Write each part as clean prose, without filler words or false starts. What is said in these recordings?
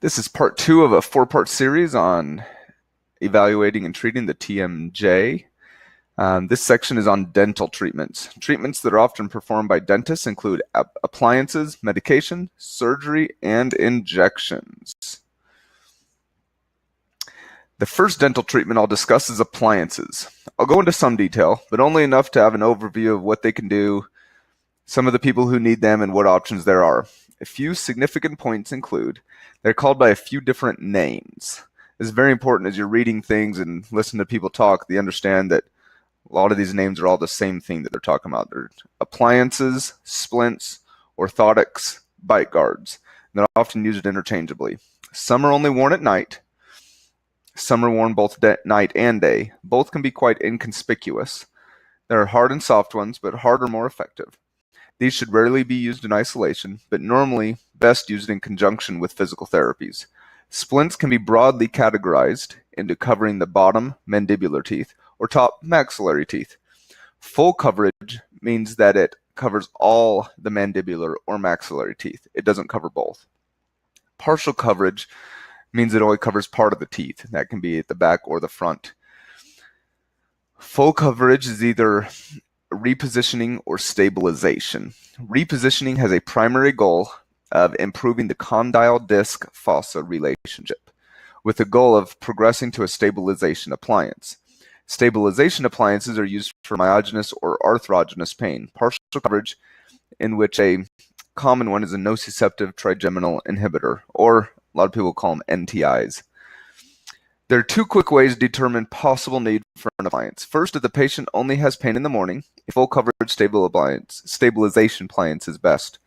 This is part 2 of a 4-part series on evaluating and treating the TMJ. This section is on dental treatments. Treatments that are often performed by dentists include appliances, medication, surgery, and injections. The first dental treatment I'll discuss is appliances. I'll go into some detail, but only enough to have an overview of what they can do, some of the people who need them, and what options there are. A few significant points include they're called by a few different names. This is very important as you're reading things and listen to people talk. They understand that a lot of these names are all the same thing that they're talking about. They're appliances, splints, orthotics, bite guards. They're often used interchangeably. Some are only worn at night. Some are worn both night and day. Both can be quite inconspicuous. There are hard and soft ones, but hard are more effective. These should rarely be used in isolation, but normally best used in conjunction with physical therapies. Splints can be broadly categorized into covering the bottom mandibular teeth or top maxillary teeth. Full coverage means that it covers all the mandibular or maxillary teeth. It doesn't cover both. Partial coverage means it only covers part of the teeth. That can be at the back or the front. Full coverage is either repositioning or stabilization. Repositioning has a primary goal of improving the condyle disc fossa relationship with the goal of progressing to a stabilization appliance. Stabilization appliances are used for myogynous or arthrogenous pain. Partial coverage, in which a common one is a nociceptive trigeminal inhibitor, or a lot of people call them NTIs. There are two quick ways to determine possible need for an appliance. First, if the patient only has pain in the morning, a full coverage stabilization appliance is best.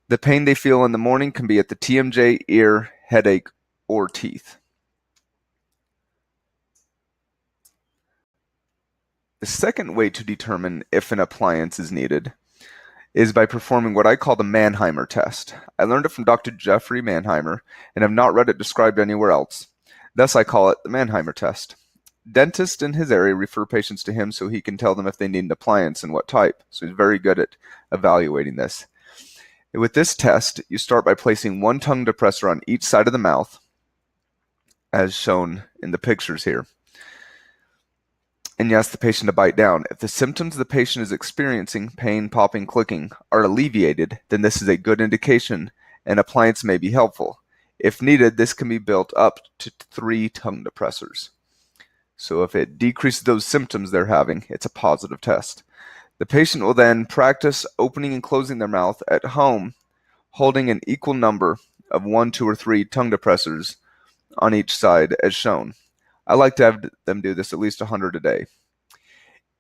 The pain they feel in the morning can be at the TMJ, ear, headache, or teeth. The second way to determine if an appliance is needed is by performing what I call the Mannheimer test. I learned it from Dr. Jeffrey Mannheimer and have not read it described anywhere else. Thus, I call it the Mannheimer test. Dentists in his area refer patients to him so he can tell them if they need an appliance and what type. So he's very good at evaluating this. With this test, you start by placing one tongue depressor on each side of the mouth, as shown in the pictures here. And you ask the patient to bite down. If the symptoms the patient is experiencing, pain, popping, clicking, are alleviated, then this is a good indication an appliance may be helpful. If needed, this can be built up to 3 tongue depressors. So if it decreases those symptoms they're having, it's a positive test. The patient will then practice opening and closing their mouth at home, holding an equal number of 1, 2, or 3 tongue depressors on each side as shown. I like to have them do this at least 100 a day.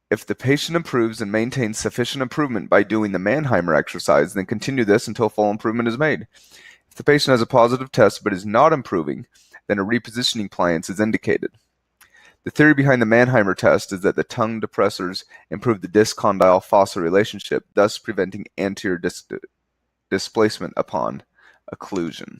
If the patient improves and maintains sufficient improvement by doing the Mannheimer exercise, then continue this until full improvement is made. If the patient has a positive test but is not improving, then a repositioning appliance is indicated. The theory behind the Mannheimer test is that the tongue depressors improve the disc-condyle fossa relationship, thus preventing anterior displacement upon occlusion.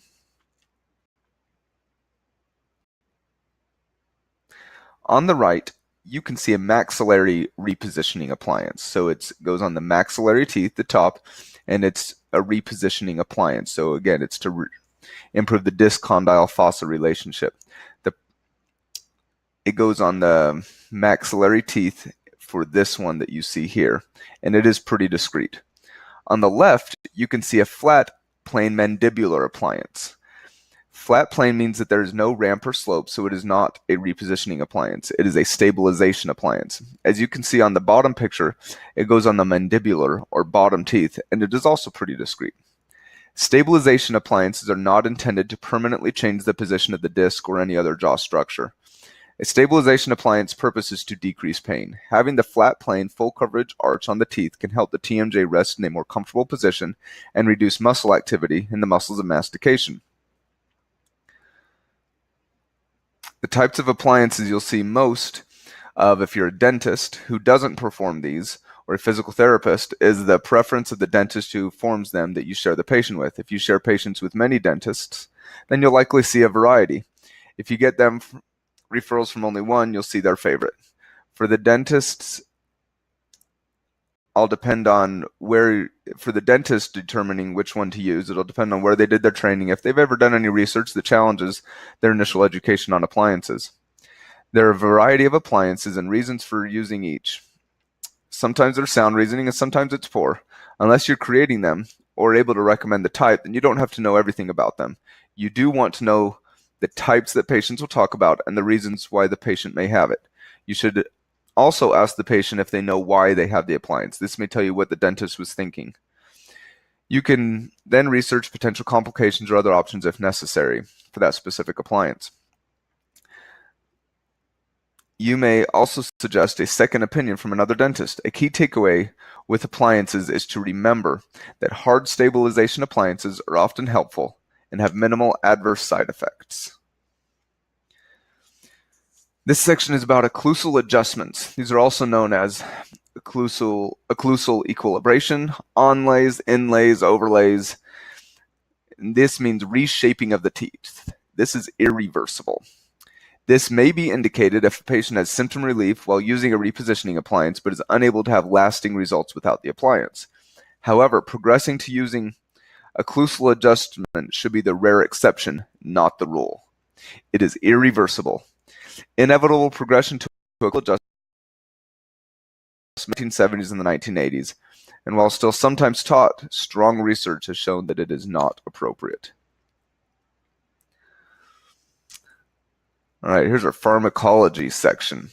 On the right, you can see a maxillary repositioning appliance. So it goes on the maxillary teeth, the top, and it's a repositioning appliance. So again, it's to improve the disc-condyle fossa relationship. It goes on the maxillary teeth for this one that you see here, and it is pretty discreet. On the left, you can see a flat plane mandibular appliance. Flat plane means that there is no ramp or slope, so it is not a repositioning appliance. It is a stabilization appliance. As you can see on the bottom picture, it goes on the mandibular or bottom teeth, and it is also pretty discreet. Stabilization appliances are not intended to permanently change the position of the disc or any other jaw structure. A stabilization appliance purpose is to decrease pain. Having the flat plane full coverage arch on the teeth can help the TMJ rest in a more comfortable position and reduce muscle activity in the muscles of mastication. The types of appliances you'll see most of if you're a dentist who doesn't perform these, or a physical therapist, is the preference of the dentist who forms them that you share the patient with. If you share patients with many dentists, then you'll likely see a variety. If you get them referrals from only one, you'll see their favorite. For the dentists all depend on where, for the dentist determining which one to use, it'll depend on where they did their training, if they've ever done any research that challenges their initial education on appliances. There are a variety of appliances and reasons for using each. Sometimes there's sound reasoning and sometimes it's poor. Unless you're creating them or able to recommend the type, then you don't have to know everything about them. You do want to know the types that patients will talk about and the reasons why the patient may have it. You should also ask the patient if they know why they have the appliance. This may tell you what the dentist was thinking. You can then research potential complications or other options if necessary for that specific appliance. You may also suggest a second opinion from another dentist. A key takeaway with appliances is to remember that hard stabilization appliances are often helpful and have minimal adverse side effects. This section is about occlusal adjustments. These are also known as occlusal equilibration, onlays, inlays, overlays. And this means reshaping of the teeth. This is irreversible. This may be indicated if a patient has symptom relief while using a repositioning appliance but is unable to have lasting results without the appliance. However, progressing to using occlusal adjustment should be the rare exception, not the rule. It is irreversible. Inevitable progression to occlusal adjustment in the 1970s and the 1980s, and while still sometimes taught, strong research has shown that it is not appropriate. All right, here's our pharmacology section.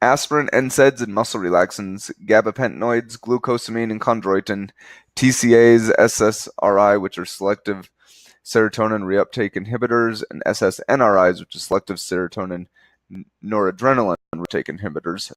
Aspirin, NSAIDs, and muscle relaxants, gabapentinoids, glucosamine and chondroitin, TCAs, SSRI, which are selective serotonin reuptake inhibitors, and SSNRIs, which are selective serotonin noradrenaline reuptake inhibitors,